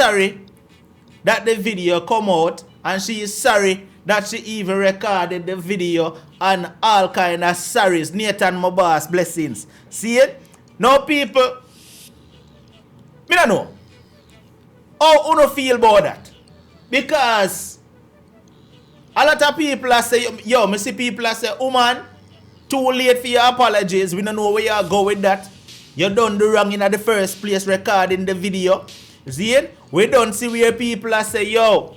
sorry that the video come out, and she is sorry that she even recorded the video, and all kind of sorries. Nathan, my boss, blessings. See it? Now people, me don't know how you feel about that. Because a lot of people are say, yo, me see people are say, oh man, too late for your apologies. We don't know where you go with that. You done the wrong in the first place recording the video. See it? We don't see where people are say, yo,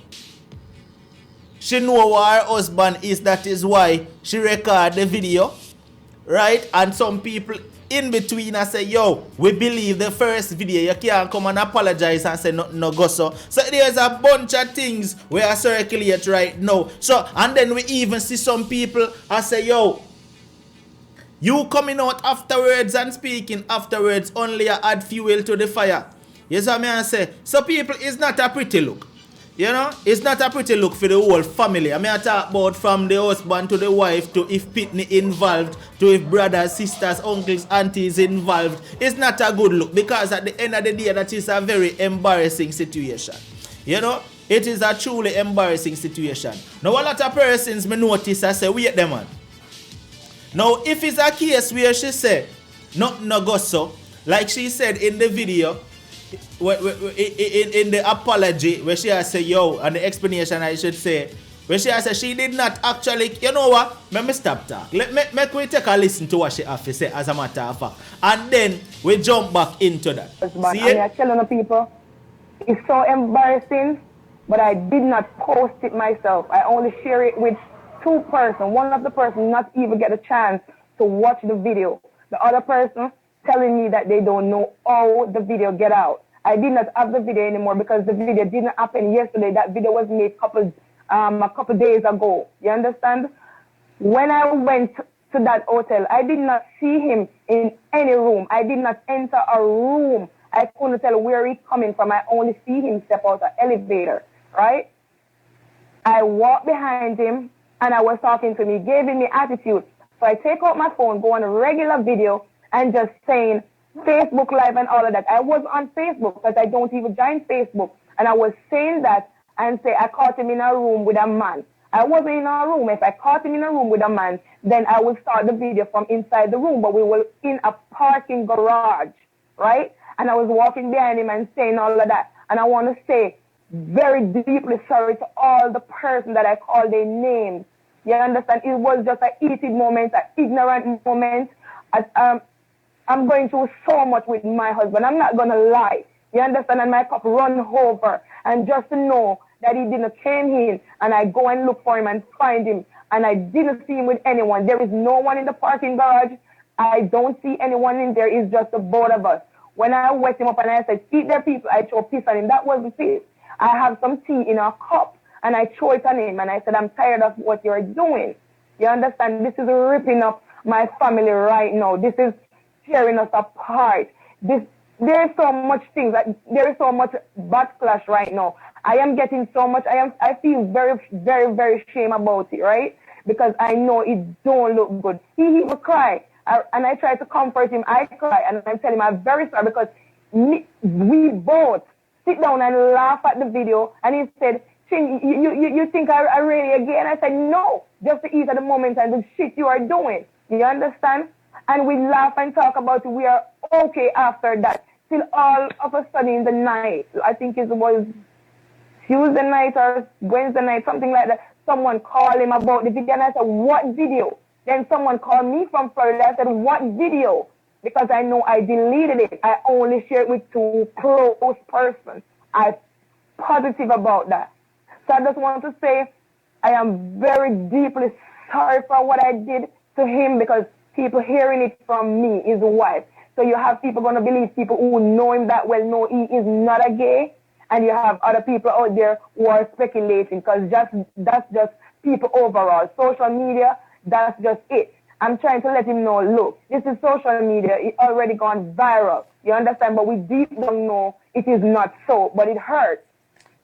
she know what her husband is, that is why she record the video. Right? And some people in between I say, yo, we believe the first video. You can't come and apologize and say no go so. So there's a bunch of things where I circulate right now. So, and then we even see some people I say, yo, you coming out afterwards and speaking afterwards only add fuel to the fire. You see what I say? So people, it's not a pretty look. You know, it's not a pretty look for the whole family. I mean, I talk about from the husband to the wife, to if Pitney involved, to if brothers, sisters, uncles, aunties involved. It's not a good look, because at the end of the day, that is a very embarrassing situation. You know, it is a truly embarrassing situation. Now, a lot of persons may notice and say, wait them man. Now, if it's a case where she said, no go so, like she said in the video, in the apology, where she has said, yo, and the explanation I should say, where she has said she did not actually, you know what, let me stop talk. Let me take a listen to what she has to say, as a matter of fact. And then we jump back into that. See it? I telling the people, it's so embarrassing, but I did not post it myself. I only share it with two persons. One of the person not even get a chance to watch the video. The other person telling me that they don't know how the video get out. I did not have the video anymore because the video didn't happen yesterday. That video was made a couple days ago. You understand? When I went to that hotel, I did not see him in any room. I did not enter a room. I couldn't tell where he's coming from. I only see him step out the elevator, right? I walked behind him and I was talking to him. He gave me attitude. So I take out my phone, go on a regular video, and just saying Facebook Live and all of that. I was on Facebook because I don't even join Facebook. And I was saying that and say I caught him in a room with a man. I wasn't in a room. If I caught him in a room with a man, then I would start the video from inside the room. But we were in a parking garage, right? And I was walking behind him and saying all of that. And I want to say very deeply sorry to all the person that I called their names. You understand? It was just an heated moment, an ignorant moment. I'm going through so much with my husband. I'm not going to lie. You understand? And my cup run over. And just to know that he didn't came in and I go and look for him and find him. And I didn't see him with anyone. There is no one in the parking garage. I don't see anyone in there. It's just the both of us. When I wet him up and I said, eat their people, I throw piss on him. That was the piss. I have some tea in a cup and I throw it on him. And I said, I'm tired of what you're doing. You understand? This is ripping up my family right now. This is tearing us apart. There is so much things. There is so much backlash right now. I am getting so much. I feel very, very, very shame about it, right? Because I know it don't look good. He even cry. And I try to comfort him. I cry. And I'm telling him I'm very sorry because we both sit down and laugh at the video. And he said, Chin, you think I really again? I said, no. Just to eat at the moment and the shit you are doing. You understand? And we laugh and talk about it. We are okay after that. Till all of a sudden in the night, I think it was Tuesday night or Wednesday night, something like that, someone called him about the video. And I said, what video? Then someone called me from Florida. I said, what video? Because I know I deleted it. I only shared it with two close persons. I'm positive about that. So I just want to say I am very deeply sorry for what I did to him because people hearing it from me, his wife. So you have people going to believe people who know him that well know he is not a gay. And you have other people out there who are speculating because that's just people overall. Social media, that's just it. I'm trying to let him know, look, this is social media. It already gone viral. You understand? But we deep don't know it is not so. But it hurts.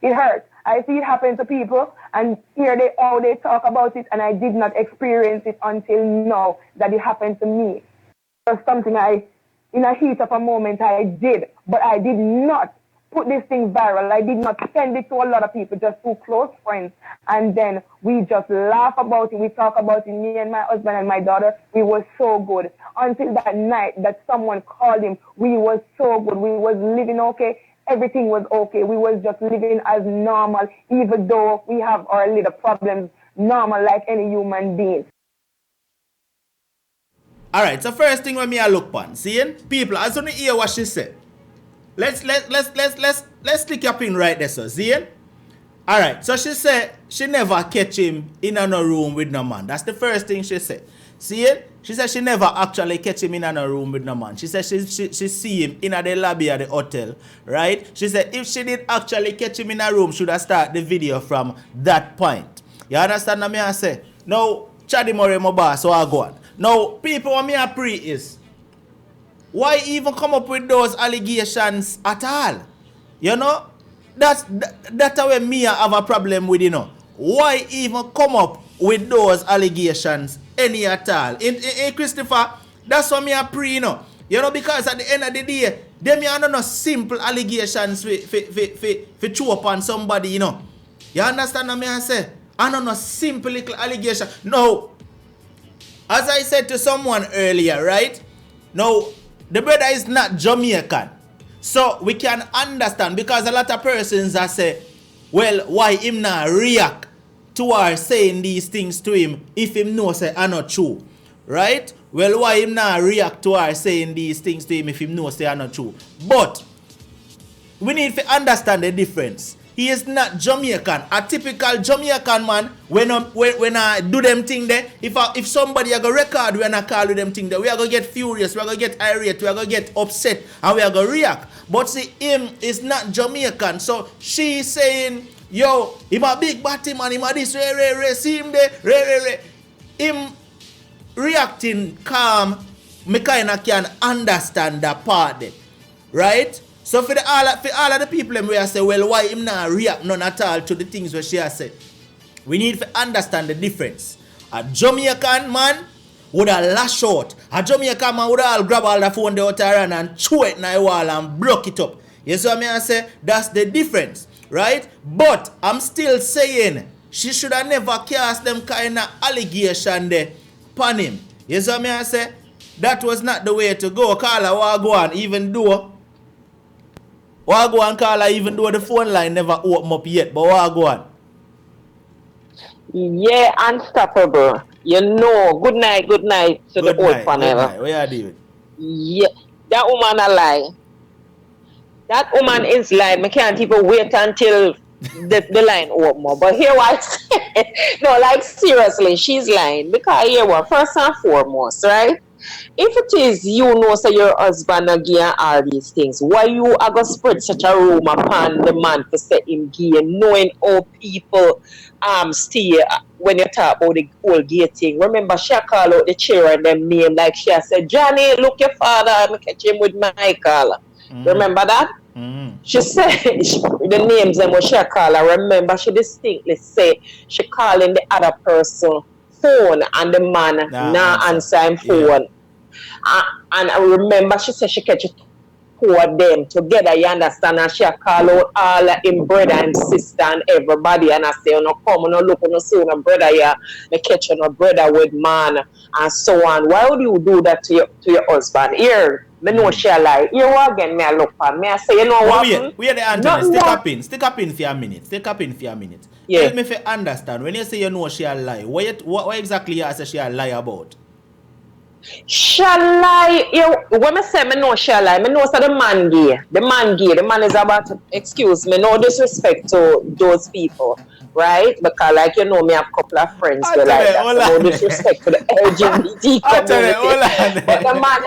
It hurts. I see it happen to people and here how they talk about it and I did not experience it until now that it happened to me. It was something in a heat of a moment I did, but I did not put this thing viral. I did not send it to a lot of people, just two close friends. And then we just laugh about it. We talk about it, me and my husband and my daughter. We were so good. Until that night that someone called him, we was so good. We was living okay. Everything was okay. We was just living as normal, even though we have our little problems, normal like any human being. All right, so first thing when me I look on, seeing people, as soon as you hear what she said, let's stick your pin right there, so seeing. All right, so she said she never catch him in a room with no man. That's the first thing she said. See it? She said she never actually catch him in a room with no man. She said she see him in the lobby of the hotel, right? She said if she did actually catch him in a room, should have start the video from that point. You understand what I say? Now, Chadi Murray, my boss, so I go on. Now, people, what me a pre is, why even come up with those allegations at all? You know? That's where me have a problem with, you know. Why even come up with those allegations any at all? In Christopher, that's what me a pre, you know. You know, because at the end of the day, them are no simple allegations for chew upon somebody, you know. You understand what I say? I don't know simple little allegation. No. As I said to someone earlier, right? Now, the brother is not Jamaican. So we can understand, because a lot of persons are say, well, why him not react to her saying these things to him if him know say are not true, right? Well, why him not react to her saying these things to him if him know say are not true? But we need to understand the difference. He is not Jamaican. A typical Jamaican man, when I do them thing there, if somebody are going to record when I call with them thing there, we are going to get furious, we are going to get irate, we are going to get upset, and we are going to react. But see, him is not Jamaican. So she saying, yo, him a big batty man, him a this, see him there, him reacting calm, me kind of can understand that part there, right? So for all of the people we say, well, why him not react none at all to the things where she has said? We need to understand the difference. A Jamaican man would have lash out. A Jamaican man would have grab all the phone the outer and chew it in the wall and block it up. You see what I say? That's the difference, right? But I'm still saying she should have never cast them kind of allegation there upon him. You see what I say? That was not the way to go. Call her Wagwan, even though Wagwan call her, even though the phone line never open up yet, but Wagwan. Yeah, unstoppable. You know, good night to the old panel. Where are you? Yeah, that woman a lie. That woman is lying. I can't even wait until the line open up. But here what I say, no, like seriously, she's lying. Because here what, first and foremost, right? If it is you know say your husband again all these things, why you are going to spread such a rumor upon the man to say him gay, knowing how people stay when you talk about the whole gay thing? Remember she call out the chair and them name, like she said, Johnny, look your father, I'm catch him with Michael. Remember that? She said the names and what she call her. Remember she distinctly said she calling the other person phone and the man now answer him phone. And I remember she said she catch two of them together, you understand, and she call out all him brother and sister and everybody, and I say, no come, no look, no see no brother here, me catch no brother with man and so on. Why would you do that to your husband? Here, me know she lie. Here again, me I look for me, I say, you know what? Wait the Anthony, stick up in for a minute. Yeah. Let me understand. When you say you know she a lie, what exactly you say she a lie about? She lie. When I say me know she a lie, me know say the man gay. The man is about to, excuse me, no disrespect to those people, right? Because like you know me have a couple of friends who like that. So no disrespect to the LGBT community. But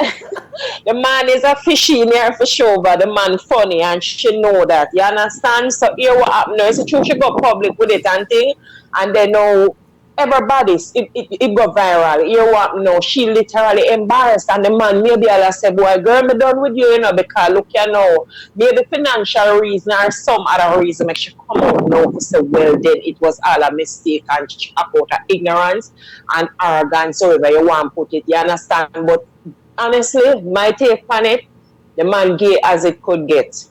the man is a fishy in here for sure, but the man funny and she know that. You understand? So here what happened now, it's true she go public with it and thing, and then now everybody, it go viral. You what no? She literally embarrassed, and the man maybe I'll say, boy, girl, me done with you, you know, because look, you know, maybe financial reason or some other reason make she come out now to say, well, then it was all a mistake and about her ignorance and arrogance, however you want to put it. You understand? But honestly, my take on it, the man gay as it could get.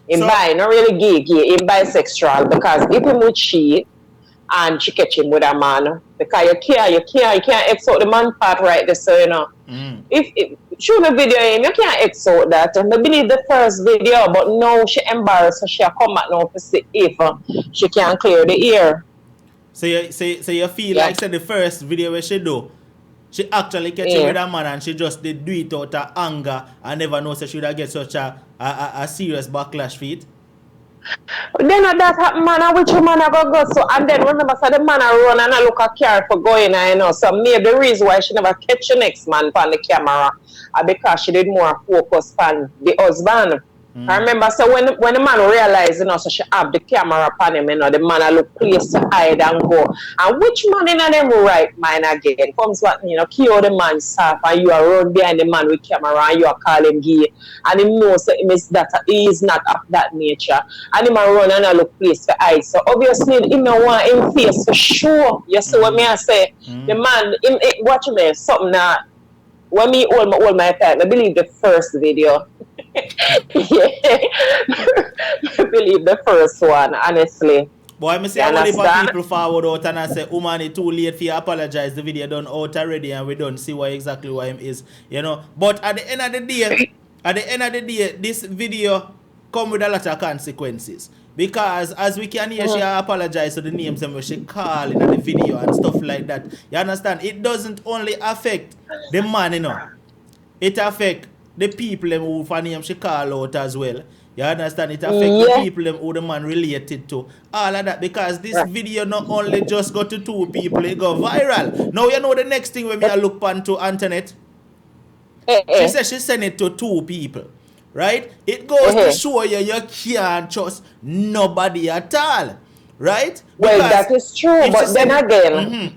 In not really gay, in bisexual, because if him would cheat and she catch him with a man, because you can't X out the man part right there, so you know. If show me video him, you can't X out that. And I believe the first video, but now she embarrassed, so she come back now to see if she can clear the air. So you feel like the first video where she do, she actually catch him with a man and she just did do it out of anger and never know so she would get such a serious backlash for it? Then that happen, man, which man I go so, and then remember, so the man I run and I look at car for going, I know. So maybe the reason why she never catch the next man on the camera because she did more focus on the husband. I remember, so when the man realized, you know, so she have the camera upon him, you know, the man I look place to hide and go. And which man in them right mind again comes what, you know, kill the man staff and you are run behind the man with camera and you are calling gay. And he knows that he is not of that nature. And he man run and I look place to hide. So obviously, he don't want him face for sure. You see what me I say? The man, watch me, something that, when me hold my time, I believe the first video. Yeah. I believe the first one, honestly. Boy, I say only for people forward out and I say, woman, it's too late for you to apologize. The video done out already and we don't see exactly why him is, you know. But at the end of the day, this video come with a lot of consequences. Because as we can hear, she apologize to the names and she call in the video and stuff like that. You understand? It doesn't only affect the man, you know. It affect the people who for name she call out as well. You understand? It affect the people who the man related to. All of that. Because this video not only just go to 2 people, it go viral. Now you know the next thing when we look on to Antoinette. She said she sent it to 2 people. Right? It goes to show you can't trust nobody at all. Right? Well, that is true, but then again,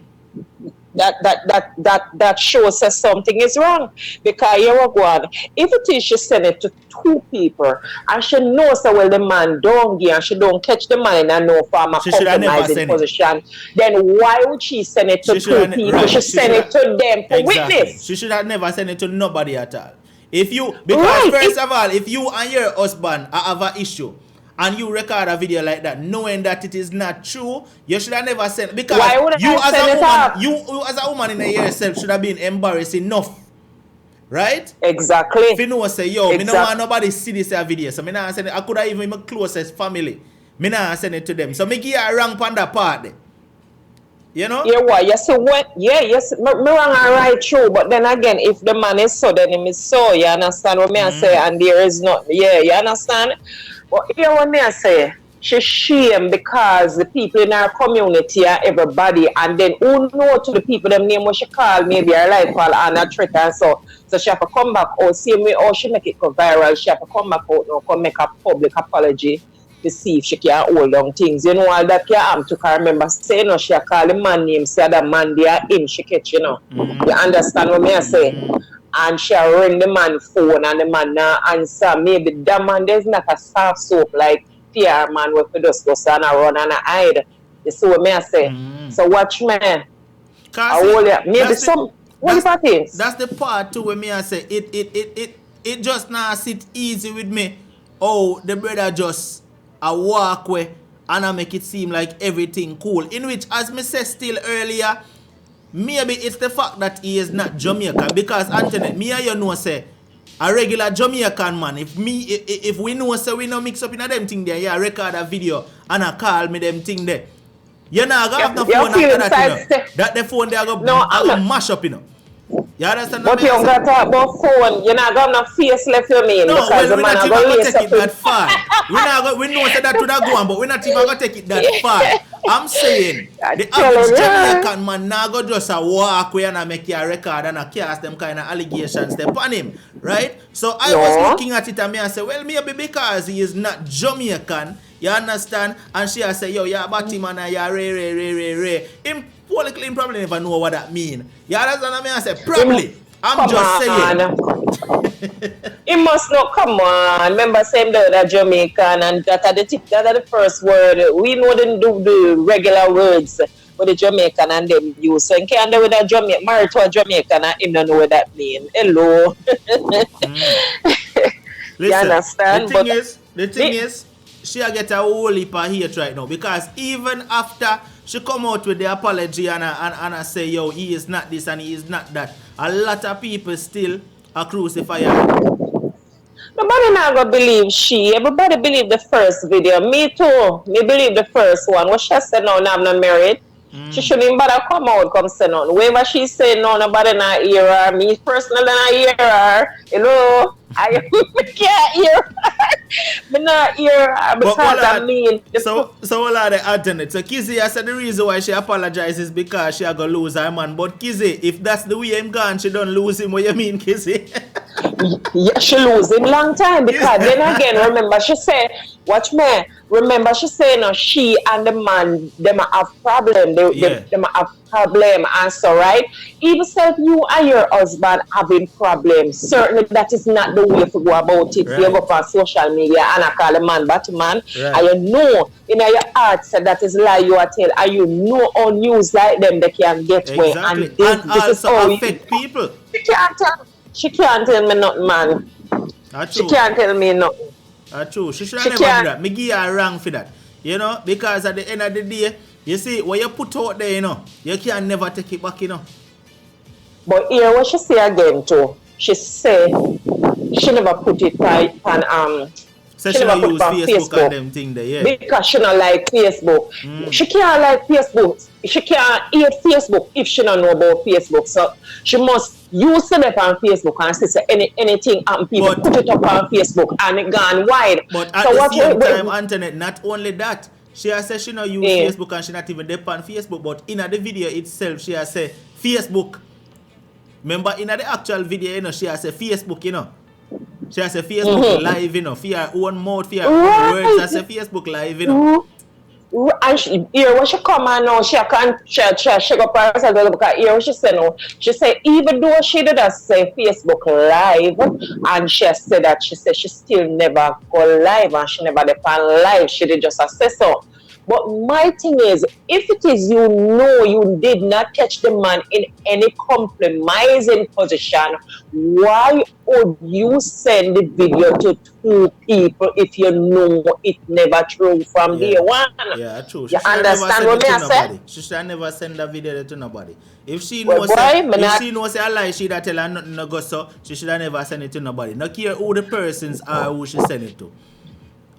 that shows us something is wrong. Because you're one, if it is she send it to 2 people and she knows that well the man don't give and she don't catch the man in a no form of compromising position, then why would she send it to 2 people? Right. She send it to them for witness. She should have never sent it to nobody at all. Because first of all, if you and your husband have an issue and you record a video like that, knowing that it is not true, you should have never sent. Because you as a woman in yourself should have been embarrassed enough, right? Exactly. If you know say me don't want nobody see this video, so me not send it. I could have even my closest family, me not send it to them. So me give a wrong on that part there. You know? Yeah, what? Yes, so what? Yeah, yes, me wrong and right true. But then again, if the man is so, then him is so. You understand what me I say? And there is not. Yeah, you understand? But here what me I say, she shame because the people in our community are everybody, and then who know to the people them name what she call maybe her life call Anna Trick and so she have to come back out same way or she make it go viral. She have to come back out now, come make a public apology. To see if she can hold on things. You know all that can happen to her. Remember say no, she call the man name, say that man they are in she catch, you know. You understand what me I say? And she ring the man phone and the man now answer. Maybe that man there's not a soft soap like PR man where for just go and run and hide. You see what me I say? So watch me. Maybe some things. That's the part too where me I say it just not sit easy with me. Oh, the brother just a walkway and I make it seem like everything cool. In which, as me said still earlier, maybe it's the fact that he is not Jamaican. Because Antoinette, me and you know say a regular Jamaican man, if we know say we no mix up in a them thing there, yeah, record a video and I call me them thing there. You know, I got no phone after that, you know. That the phone there I go mash up, you know. You understand? But you don't talk about phone. You're not got no face left you mean. No, because we're not even going to take it that far. We know that would have gone, but we're not even going to take it that far. I'm saying, the average Jamaican man now go just a walk away and make you a record and a cast them kind of allegations upon him, right? So I was looking at it and I said, well, maybe because he is not Jamaican, you understand? And she say, yo, you're Batman and you're Ray. Him politically probably never know what that mean. You understand what I say? Probably. I'm just saying. It must not come on. Remember saying that Jamaican and that are the first word. We know them do the regular words with the Jamaican and them use. So in Canada with a Jamaican, married to a Jamaican and him don't know what that mean. Hello. Listen, you understand? The thing is, the thing is, she get a whole heap of hate right now because even after she come out with the apology and I say, yo, he is not this and he is not that, a lot of people still are crucify her. Nobody not gonna believe she. Everybody believe the first video. Me too. Me believe the first one. What she said no, I'm not married. She shouldn't even bother come out, come say no. Whatever she say no, nobody not hear her. Me personally not hear her. Hello? I can't hear her. Me not hear her because I mean. So all of the alternate. So Kizzy, I said the reason why she apologizes because she a gonna lose her man. But Kizzy, if that's the way him gone, she don't lose him. What you mean, Kizzy? Yeah, she lose him long time because then again, remember she say, watch me. Remember she say no, she and the man them have problem. Them have problem and so right. Even if you and your husband having problems, certainly that is not the way to go about it. Right. You go on social media and I call a man Batman, right. And you know in your heart said that is lie you are tell, and you know on news like them they can get away. Exactly. And this also is how affect people. She can't tell me nothing, man. She can't tell me nothing. True. She should have never do that. Me give her wrong for that. You know, because at the end of the day, you see, what you put out there, you know, you can never take it back, you know. But here what she say again too, she say she never put it on so she never use Facebook and them thing there, yeah. Because she don't like Facebook. She can't like Facebook. She can't hate Facebook if she don't know about Facebook. So she must use it on Facebook and say anything happen, people put it up on Facebook and it gone wide. But at the same time, Antoinette, not only that, she has said she not use Facebook and she not even dep on Facebook, but in the video itself, she has said Facebook. Remember, in the actual video, you know, she has said Facebook, you know. She has a Facebook live, you know, for her own mouth, for her own words, as a Facebook live, you know. And she, when she come and now, she can't shake up herself because here when she say no, she say even though she did say Facebook live, and she said that she said she still never go live and she never depend live, she did just say so. But my thing is, if it is you know you did not catch the man in any compromising position, why would you send the video to two people if you know it never true from day one? Yeah, true. You understand what I say? She should never send the video to nobody. If she knows she knows a lie, she that tell her nothing no go so, she should never send it to nobody. No care who the persons are who she send it to.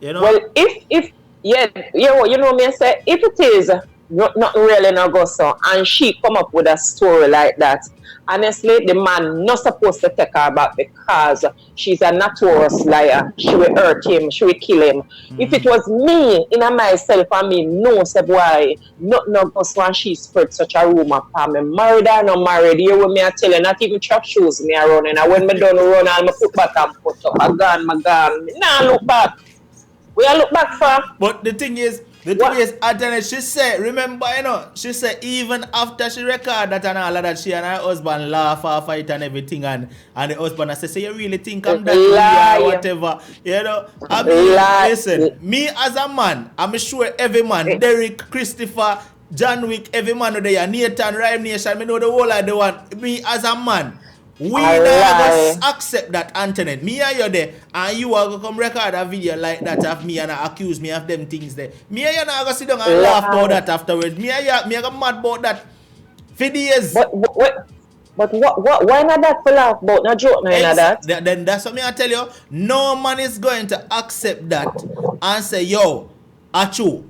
You know? Well, if you know me I say if it is not really no go so and she come up with a story like that, honestly the man not supposed to take her back because she's a notorious liar. She will hurt him, she will kill him. If it was me in myself, I mean no say boy no go so and she spread such a rumor for me. Married or not married, you with me I tell you, not even chop shoes me are running, and when me done run I'll put back and put up my gun. Nah look back. We are look back for. But the thing is, Antoinette, she said, remember, you know, she said even after she record that and all of that, she and her husband laugh or fight and everything, and the husband say, so you really think I'm that or whatever, you know? I mean, listen, me as a man, I'm sure every man, Derek, Christopher, John Wick, every man there, Nathan, Rhyme Nation, me know the whole of the one. Me as a man, we never accept that, Antoinette. Me and you there, and you are going to come record a video like that of me and accuse me of them things there. Me and you not going to sit down and laugh about that afterwards. Me and you are mad about that for days. But what? Why not that for laugh about? No joke, no that. Then that's what I tell you. No man is going to accept that and say, yo, achoo.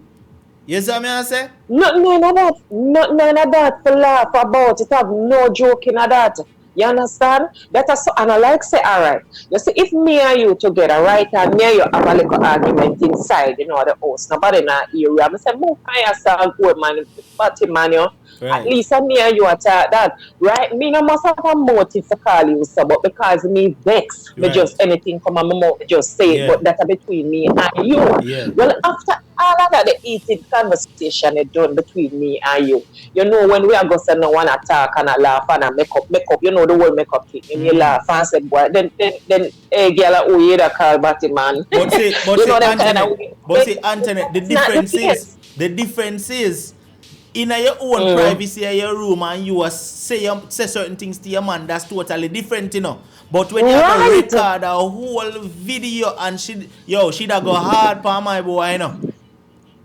You see what I say? None of that for laugh about it. Have no joke in that. You understand? That is so, and I like say, all right. You see, if me and you together, right, and me and you have a little argument inside, you know, the house, nobody in that area, I say, move by yourself, good man, party man, you know. Right. At least me and you attack that, right? Me no must have a motive to call you, so, but because me vex, me just anything come on my mouth, just say it, but that's between me and you. Yeah. Well, after all of that, the heated conversation is done between me and you. You know, when we are going to say no one attack and a laugh and a make up, you know the whole make up thing, and you laugh and say, boy, then, hey, girl, who you that call Batty man? But see, Antoinette, the difference is, in your own privacy in your room and you say certain things to your man, that's totally different, you know. But when you record a whole video and she'd go hard for my boy, you know.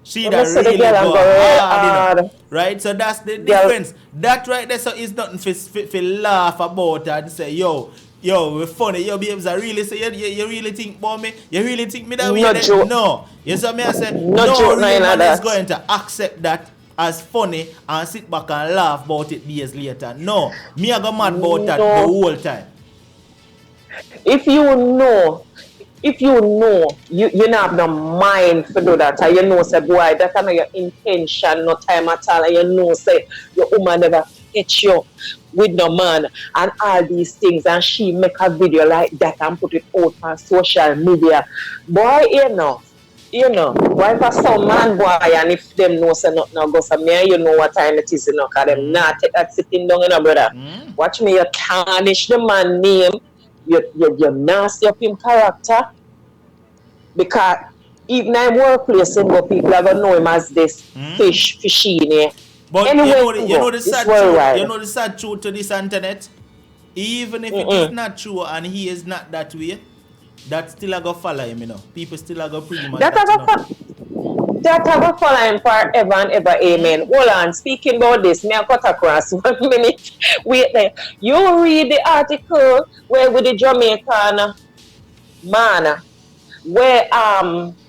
She'd really go hard, you know. Right? So that's the difference. That right there, so it's nothing for laugh about and say, yo, we're funny. Yo, babes, I really say, you really think about me? You really think me that way? No. You see me? I say, no real man is going to accept that as funny and sit back and laugh about it years later. No. Me I go mad about that the whole time. If you know, you not have no mind to do that, and you know, say, boy, that's not your intention, no time at all, and you know, say, your woman never catch you with no man, and all these things, and she make a video like that and put it out on social media. Boy, you know, why for some man, boy, and if them know say nothing go for me, you know what time it is, you know, because them not take that sitting down, you know, brother. Watch me, you tarnish the man name. You nasty up him character, because even in workplace, people are gonna know him as this fishy. But anyway, you know the sad truth to this internet. Even if it is not true and he is not that way, that still a go follow him, you know. People still a go pretty much. That a go follow him forever and ever, amen. Hold on, speaking about this, me a cut across 1 minute. Wait there. You read the article where with the Jamaican man, where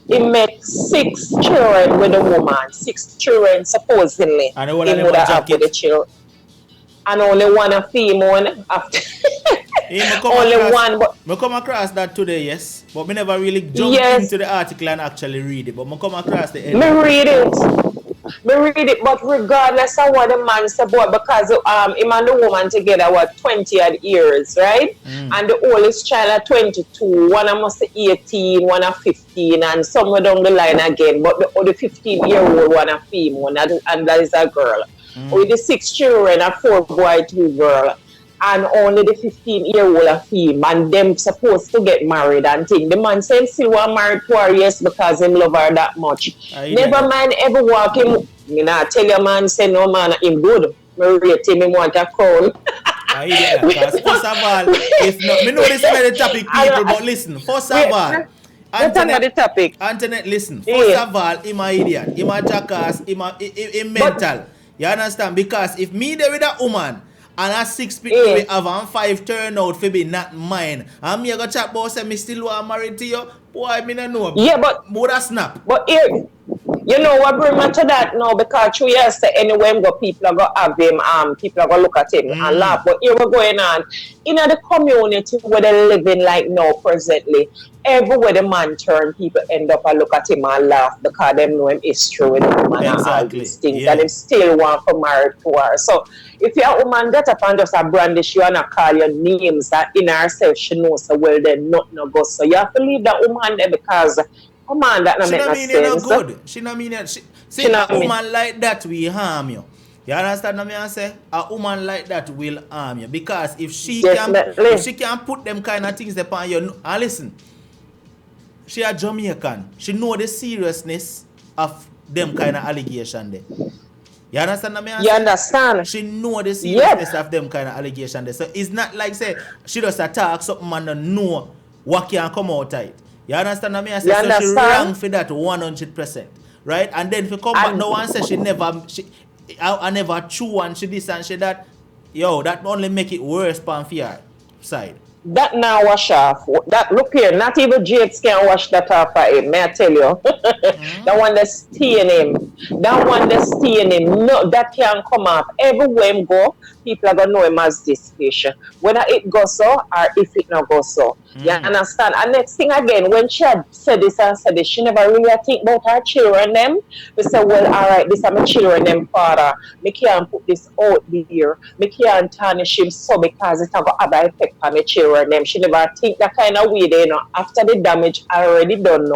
he met 6 children with a woman, 6 children supposedly. And he would have with the children. And only one a female after. Only one. But I come across that today, yes. But me never really jumped into the article and actually read it. But I come across the end. Me read it, but regardless of what the man said, boy, because him and the woman together were 20 odd years, right? And the oldest child at 22, one must be 18, one at 15, and somewhere down the line again. But the 15-year-old one a female, and that is a girl. With the 6 children, a 4 boy, 2 girl. And only the 15-year-old a female, and them supposed to get married and thing. The man said still want married to her, yes, because him love her that much. Never mind ever walk him. You know, tell your man say no man him good. Me rate him want a crown. First of all, if not, me know this is the topic, people, but listen. First of all, Antoinette, listen. First of all, him a idiot, him a jackass, him mental. You understand? Because if me there with a woman and a 6 people we have and 5 turn out for be not mine, and me go chat about say me still want married to you, boy, me no know. Yeah, but that snap. But here, you know what bring me to that now, because 2 years say anyway people are gonna have him, people are gonna look at him and laugh. But here we're going on in the community where they're living like now presently. Everywhere the man turn, people end up and look at him and laugh because they know him is true with the woman and all these things, and they still want to marry to her. So if you're a woman get up and just a brandish you and a call your names, that in herself she knows so well then nothing no go. So you have to leave that woman there, because come on, that no make no sense. Good. She not mean it. See, a woman like that will harm you. You understand what I say? A woman like that will harm you, because if she can put them kind of things upon you, and listen, she a Jamaican. She know the seriousness of them kind of allegation there. You understand what I say? You understand? She know the seriousness of them kind of allegation there. So it's not like say she just attack something and don't know what can come out of it. You understand what I say? So she wrong for that 100%. Right? And then if you come back now and say I never true and she this and she that, yo, that only make it worse on your side. That now wash off. That look here, not even Jakes can wash that off for him, may I tell you. That one that's staying him. No, that can come off. Everywhere him go, people are gonna know him as this patient. Whether it goes so or if it not goes so. You understand? And next thing again, when she had said this and said this, she never really think about her children them. We say, well, alright, this is my children them father. Me can't put this out there. Me can't tarnish him so because it have a bad effect on my children. Them. She never think that kind of way, you know. After the damage already done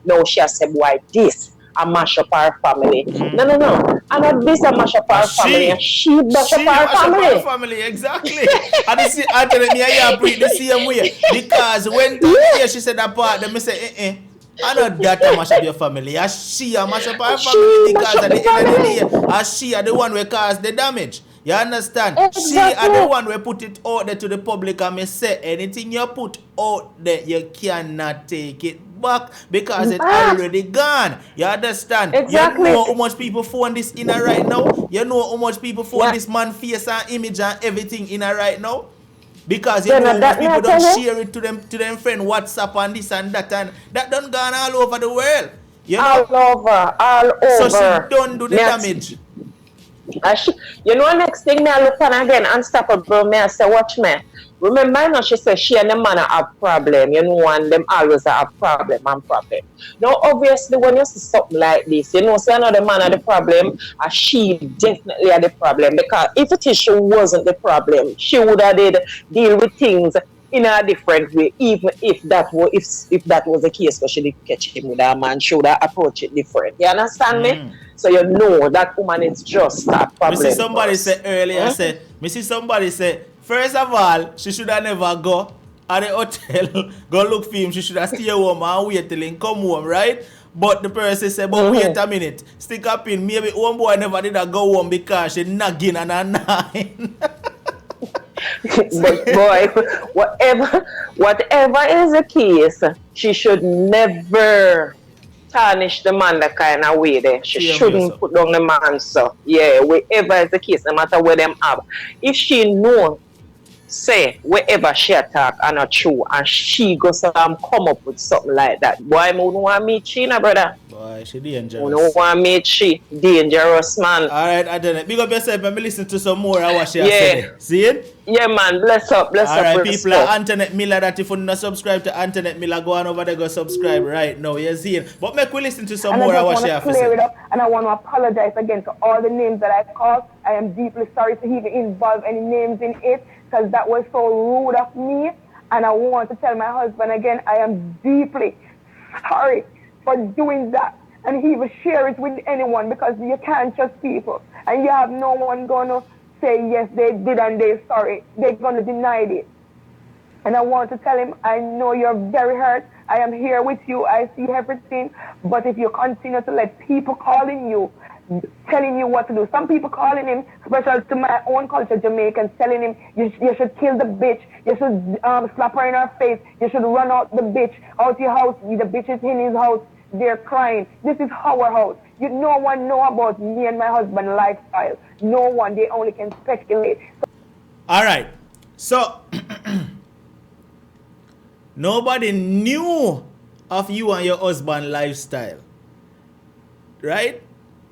now she has said, why this a mash up our family? No. And not this a mash up our family. She mash up our family. Exactly. And you see, I tell me I breathe the same way. Because when she said that part, then me say, I know that I mash up your family. As she a mash up her family because at the end of the day, as she are the one who caused the damage. You understand? Exactly. She are the one who put it out there to the public and me say anything you put out there, you cannot take it back because it's already gone. You understand? Exactly. You know how much people phone this in her right now? You know how much people phone this man face and image and everything in her right now? Because you know how much people don't share it to them friend WhatsApp and this and that done gone all over the world. You know? All over. So she don't do the damage. You know, next thing me I look on again, Unstoppable, me I say, watch me. Remember, you know, she said she and the man have problem, you know, and them always have problem. Now, obviously, when you see something like this, you know, say another man had the problem, and she definitely had the problem. Because if it is she wasn't the problem, she would have did deal with things in a different way, even if that was the case, because she did catch him with a man, she would have approached it different. You understand me? So you know that woman is just a problem. Me see somebody say earlier, say, first of all, she should have never go at the hotel, go look for him. She should have stay home and wait till he come home, right? But the person said, but wait a minute, stick up in. Maybe one boy never did go home because she nagging and a nine. But boy, whatever is the case, she should never tarnish the man that kind of way there. She shouldn't put down the man, so yeah, whatever is the case, no matter where them have. If she know, say, wherever she attack are not true, and she goes come up with something like that, boy, I don't want to meet she, no, brother. Boy, she dangerous. I don't want to meet she. Dangerous, man. Alright, I done it. Big up yourself and listen to some more of what she has said. See it? Yeah, man. Bless up. Alright, people, Antoinette Miller, that if you not subscribe to Antoinette Miller, go on over there, go subscribe right now. You see it? But make we listen to some more of what she has to say. And I want to apologize again to all the names that I called. I am deeply sorry to even involve any names in it, because that was so rude of me. And I want to tell my husband again, I am deeply sorry for doing that. And he will share it with anyone, because you can't trust people. And you have no one going to say, yes, they did and they're sorry. They're going to deny it. And I want to tell him, I know you're very hurt. I am here with you. I see everything. But if you continue to let people calling you, telling you what to do. Some people calling him, especially to my own culture, Jamaicans, telling him, you should kill the bitch. You should slap her in her face. You should run out the bitch out your house. The bitch is in his house. They're crying. This is our house. No one know about me and my husband lifestyle. No one. They only can speculate. All right. So, nobody knew of you and your husband lifestyle. Right?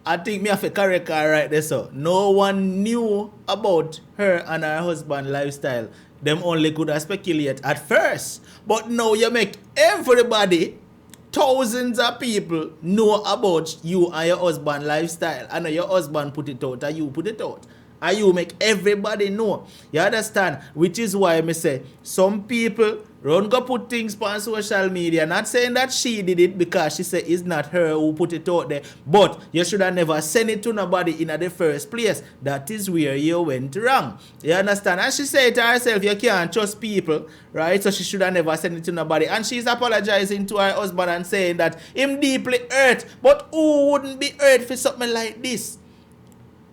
I think me have a correct right there, so. No one knew about her and her husband lifestyle. Them only could have speculate at first. But now you make everybody, thousands of people, know about you and your husband lifestyle. I know your husband put it out and you put it out. And you make everybody know. You understand? Which is why I say some people run go put things on social media. Not saying that she did it because she said it's not her who put it out there. But you should have never sent it to nobody in the first place. That is where you went wrong. You understand? And she said to herself, you can't trust people, right? So she should have never sent it to nobody. And she's apologizing to her husband and saying that him deeply hurt. But who wouldn't be hurt for something like this?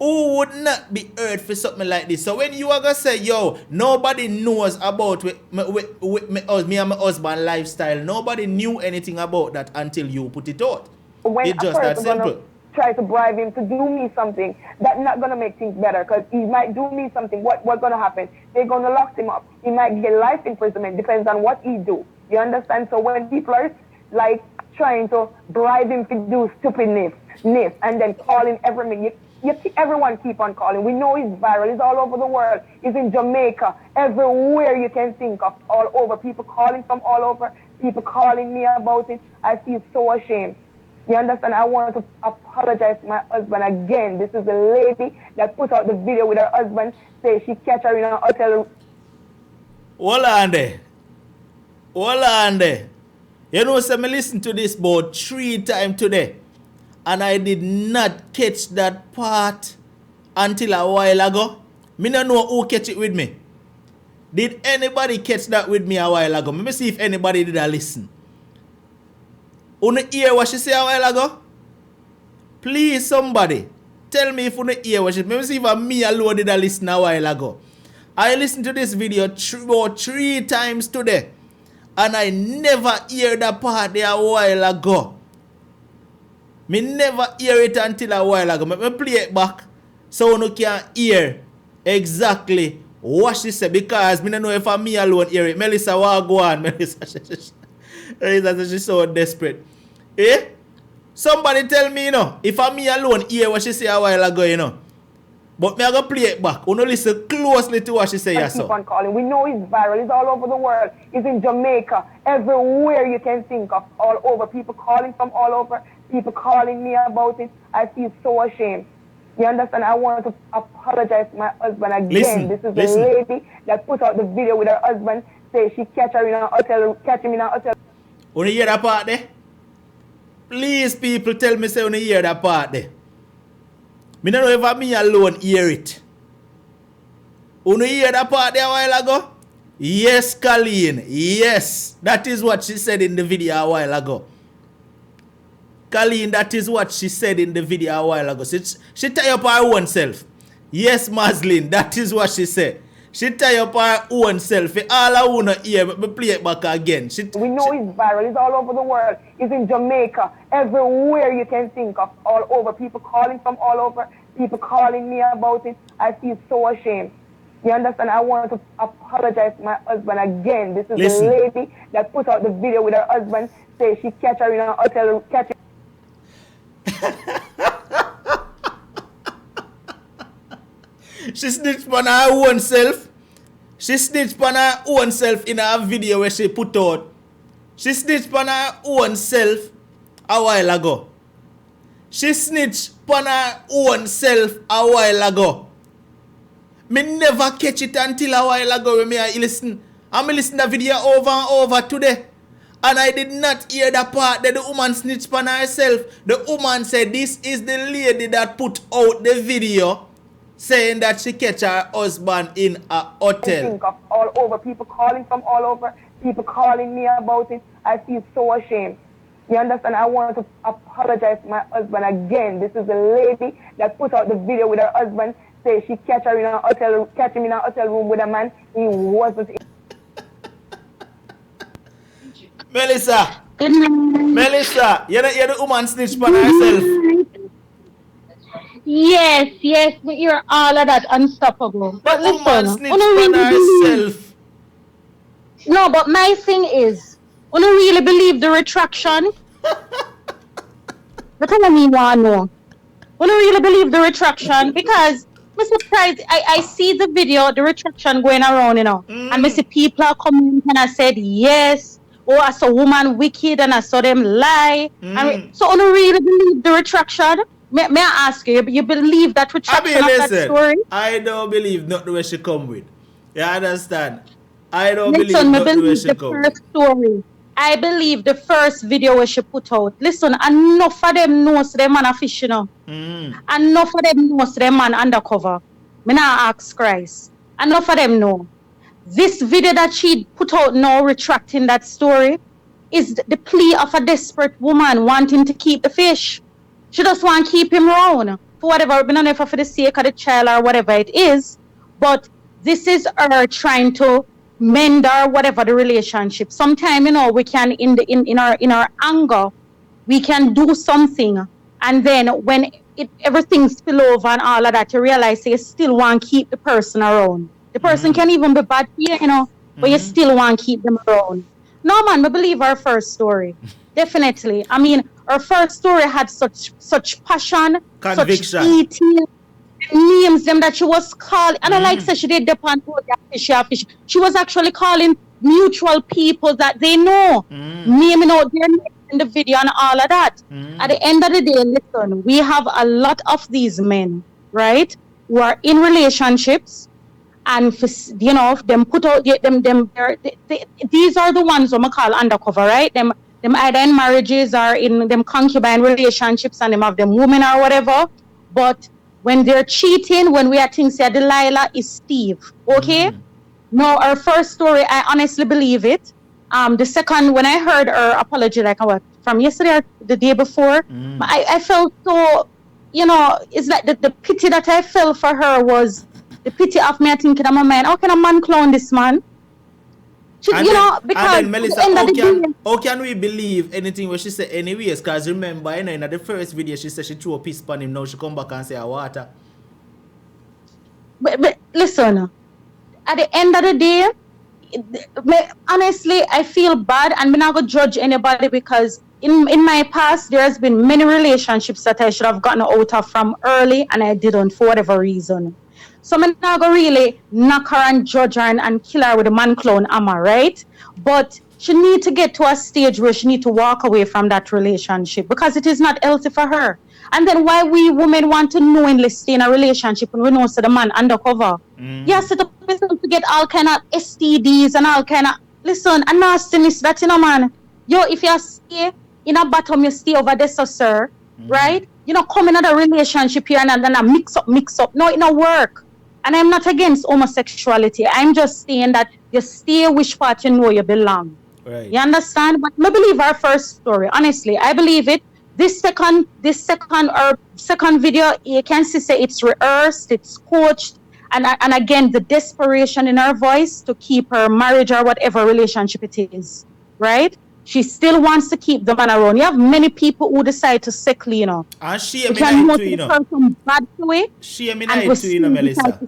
Who would not be hurt for something like this? So when you are going to say, yo, nobody knows about me and my husband lifestyle, nobody knew anything about that until you put it out. When it's just that simple. Try to bribe him to do me something, that's not going to make things better, because he might do me something. What's going to happen? They're going to lock him up. He might get life imprisonment, depends on what he do. You understand? So when people are like trying to bribe him to do stupidness and then calling everyone keep on calling. We know he's viral. He's all over the world. He's in Jamaica. Everywhere you can think of. All over. People calling from all over. People calling me about it. I feel so ashamed. You understand? I want to apologize to my husband again. This is the lady that put out the video with her husband. Say she catch her in a hotel. Hold on there. You know, so me listen to this about 3 times today. And I did not catch that part until a while ago. Me don't know who catch it with me. Did anybody catch that with me a while ago? Let me see if anybody did listen. Una hear what she say a while ago? Please, somebody, tell me if una hear what she... Let me see if me alone did I listen a while ago. I listened to this video about 3 times today. And I never hear that part there a while ago. Me never hear it until a while ago. Me play it back so you can hear exactly what she said. Because me don't know if me alone hear it. Melissa, what go on? Melissa, she's so desperate. Eh? Somebody tell me, you know, if me alone hear what she said a while ago, you know. But me I go play it back. You know, listen closely to what she say. Keep on calling. We know it's viral. It's all over the world. It's in Jamaica. Everywhere you can think of. All over. People calling from all over. People calling me about it. I feel so ashamed. You understand? I want to apologize to my husband again. This is the lady that put out the video with her husband. Say she catch her in a hotel. Catch him in a hotel. You hear that part there? Please, people, tell me say you hear that part there. Me don't know if me alone hear it. You hear that part there a while ago? Yes, Colleen. Yes. That is what she said in the video a while ago. Colleen, that is what she said in the video a while ago. She tie up her own self. Yes, Maslin, that is what she said. She tie up her own self. All I want to hear, me play it back again. We know it's viral. It's all over the world. It's in Jamaica. Everywhere you can think of. All over. People calling from all over. People calling me about it. I feel so ashamed. You understand? I want to apologize to my husband again. This is the lady that put out the video with her husband. Say she catch her in a hotel. Catch her. She snitched on her own self. She snitched on her own self in her video where she put out. She snitched on her own self a while ago. She snitched on her own self a while ago. Me never catch it until a while ago when I listen. I'm listening to the video over and over today. And I did not hear the part that the woman snitched on herself. The woman said this is the lady that put out the video saying that she catch her husband in a hotel. Think of all over. People calling from all over. People calling me about it. I feel so ashamed. You understand? I want to apologize to my husband again. This is the lady that put out the video with her husband. Say she catch her in a hotel, catch him in a hotel room with a man. He wasn't. Melissa. Good night. Melissa, you're the woman snitch on herself. Yes, we hear all of that unstoppable. But The woman listen, snitched on herself. No, but my thing is, you don't really believe the retraction? That's what I mean, want to know. You don't really believe the retraction because I'm surprised. I see the video, the retraction going around, you know, and I see people are coming and I said yes. Oh, I saw woman wicked and I saw them lie. So you don't really believe the retraction? May I ask you, you believe that retraction of that story? I don't believe not the way she come with. You understand? I don't believe Listen, not the way she come with. Story. I believe the first video where she put out. Listen, enough of them knows them man a fish, you know. Enough of them knows them man undercover. Me not ask Christ. Enough of them know. This video that she put out now, retracting that story, is the plea of a desperate woman wanting to keep the fish. She just want to keep him around for whatever, I don't know if for the sake of the child or whatever it is. But this is her trying to mend or whatever the relationship. Sometimes, you know, we can in our anger, we can do something, and then when everything spill over and all of that, you realize you still want to keep the person around. The person can even be bad here, you know, but you still want to keep them around. No, man, I believe our first story. Definitely. I mean, our first story had such passion, conviction, such detail, names them that she was calling. And I like say she did depend on fish. She was actually calling mutual people that they know, naming out their names in the video and all of that. At the end of the day, listen, we have a lot of these men, right, who are in relationships. And you know, them put out these are the ones who I call undercover, right? Them either in marriages or in them concubine relationships, and them have them women or whatever. But when they're cheating, when we are things say Delilah is Steve, okay? No, our first story, I honestly believe it. The second, when I heard her apology like from yesterday or the day before. I felt so, it's like the pity that I felt for her was the pity of me thinking in my mind, how can a man clone this man? Because and then Melissa, how can we believe anything what she said anyways? Because remember, in the first video she said she threw a piece on him, now she come back and say water. But listen, at the end of the day, honestly, I feel bad, and I'm not going to judge anybody because in my past, there has been many relationships that I should have gotten out of from early, and I didn't for whatever reason. So I'm not going to really knock her and judge her and kill her with a man clone, Amma, right? But she need to get to a stage where she need to walk away from that relationship because it is not healthy for her. And then why we women want to knowingly stay in a relationship when we know so the man undercover? Yes, set up yourself to get all kind of STDs and all kind of, listen, a nastiness that, man. Yo, if you stay in a bottom, you stay over there, so, sir, right? Come in another relationship here and then mix up. No, it don't work. And I'm not against homosexuality. I'm just saying that you stay which part you know you belong. Right. You understand? But I believe our first story. Honestly, I believe it. This second video, you can see say it's rehearsed, it's coached, and again the desperation in her voice to keep her marriage or whatever relationship it is, right? She still wants to keep the man around. You have many people who decide to sickle, And she too, bad to it. Shame in it too, Melissa.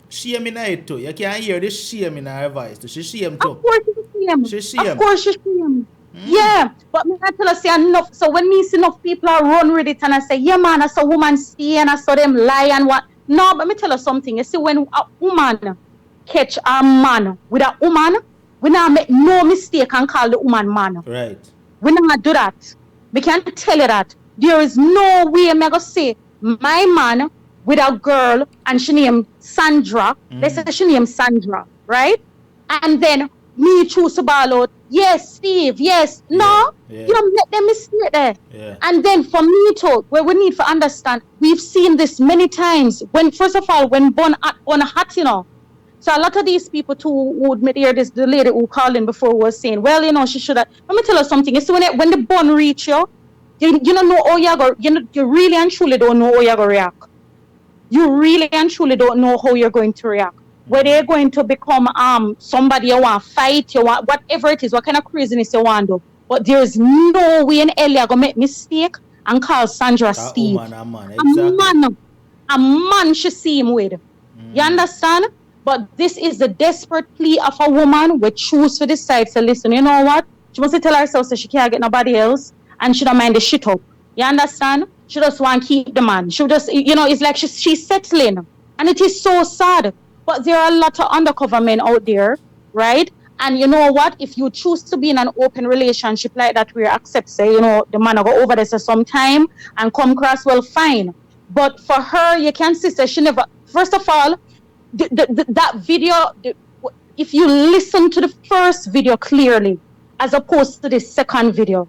Shame in it too. You can hear the shame in her voice too. She shame too. Of course she shame. She shame. Of course she shame. Yeah, but me I tell her say enough. So when me see enough people are run with it and I say, yeah man, I saw woman stay and I saw them lie and what. No, but me tell her something. You see, when a woman catch a man with a woman, we not make no mistake and call the woman man. Right. We not do that. We can't tell you that. There is no way me go say my man with a girl and she named Sandra. They say she named Sandra, right? And then me choose to ball out, yes, Steve, yes, no, you don't make them mistake there. Yeah. And then for me to, where we need to understand, we've seen this many times. When, first of all, when born on a hat, so a lot of these people too would hear this, the lady who called in before was saying, well, she should have, let me tell you something, you see when the bun reach you don't know how you're going, you really and truly don't know how you're going to react. You really and truly don't know how you're going to react. Whether you're going to become somebody you want to fight, you want whatever it is, what kind of craziness you want to do. But there's no way in hell you're going to make mistake and call Sandra Steve. A man she see him with. You understand? But this is the desperate plea of a woman who choose to decide to listen. You know what? She must tell herself that she can't get nobody else and she don't mind the shit up. You understand? She just want to keep the man. She just, it's like she's settling. And it is so sad. But there are a lot of undercover men out there, right? And you know what? If you choose to be in an open relationship like that, we accept, say, the man will go over there some time and come across, well, fine. But for her, you can see that she never, first of all, that video, if you listen to the first video clearly, as opposed to the second video,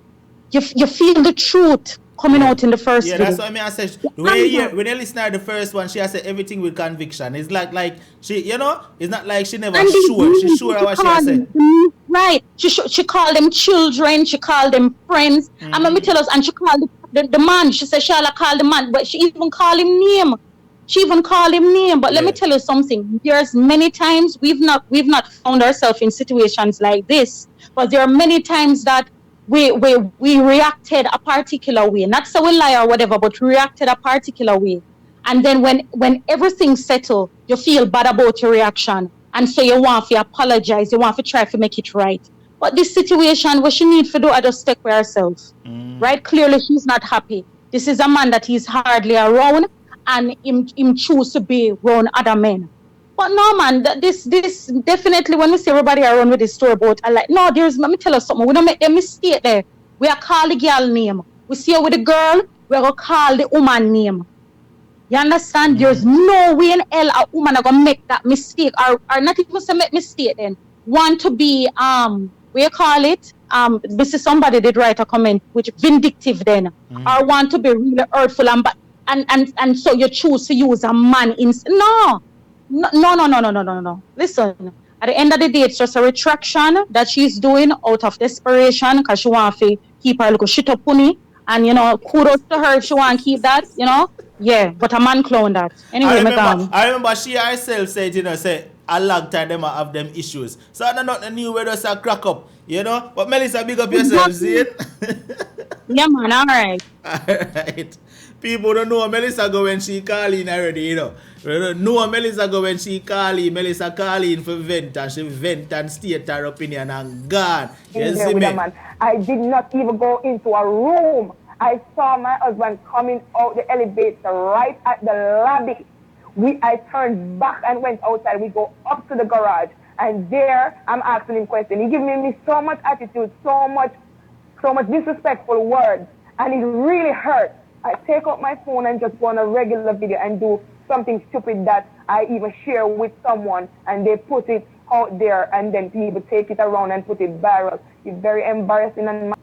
you feel the truth coming out in the first video. That's what I said. When you listen to the first one, she has said everything with conviction. It's like she, it's not like she never sure. She sure what she has said. Right. She called them children. She called them friends. And let me tell us, and she called the man. She said Shala called the man, but she even called him name. But let me tell you something. There's many times we've not found ourselves in situations like this. But there are many times that we reacted a particular way. Not so we lie or whatever, but reacted a particular way. And then when everything's settled, you feel bad about your reaction. And so you want to apologize. You want to try to make it right. But this situation, what she needs to do is just take for herself. Right? Clearly, she's not happy. This is a man that he's hardly around. And him choose to be around other men. But no, man, this definitely, when we see everybody around with this story about, I like, no, let me tell you something. We don't make a mistake there. We are call the girl name. We see her with the girl, we are going to call the woman name. You understand? There's no way in hell a woman are going to make that mistake, or not even to make mistake then. Want to be, what you call it? This is somebody did write a comment, which vindictive then. Or want to be really hurtful and so you choose to use a man No. Listen, at the end of the day, it's just a retraction that she's doing out of desperation because she wants to keep her little shit up pony. And, you know, kudos to her if she want to keep that, you know. Yeah, but a man clone that. Anyway, I remember she herself said, you know, say, a long time them have them issues. So I don't know the new way just a crack up, you know. But Melissa, big up yourself, see it? Yeah, man, all right. All right. People don't know Melissa go when she call in already, you know. They don't know Melissa go when she call in. Melissa call in for vent and she vent and state her opinion and gone. You see me? I did not even go into a room. I saw my husband coming out the elevator right at the lobby. I turned back and went outside. We go up to the garage. And there, I'm asking him questions. He giving me so much attitude, so much disrespectful words. And it really hurt. I take out my phone and just go on a regular video and do something stupid that I even share with someone. And they put it out there and then people take it around and put it viral. It's very embarrassing and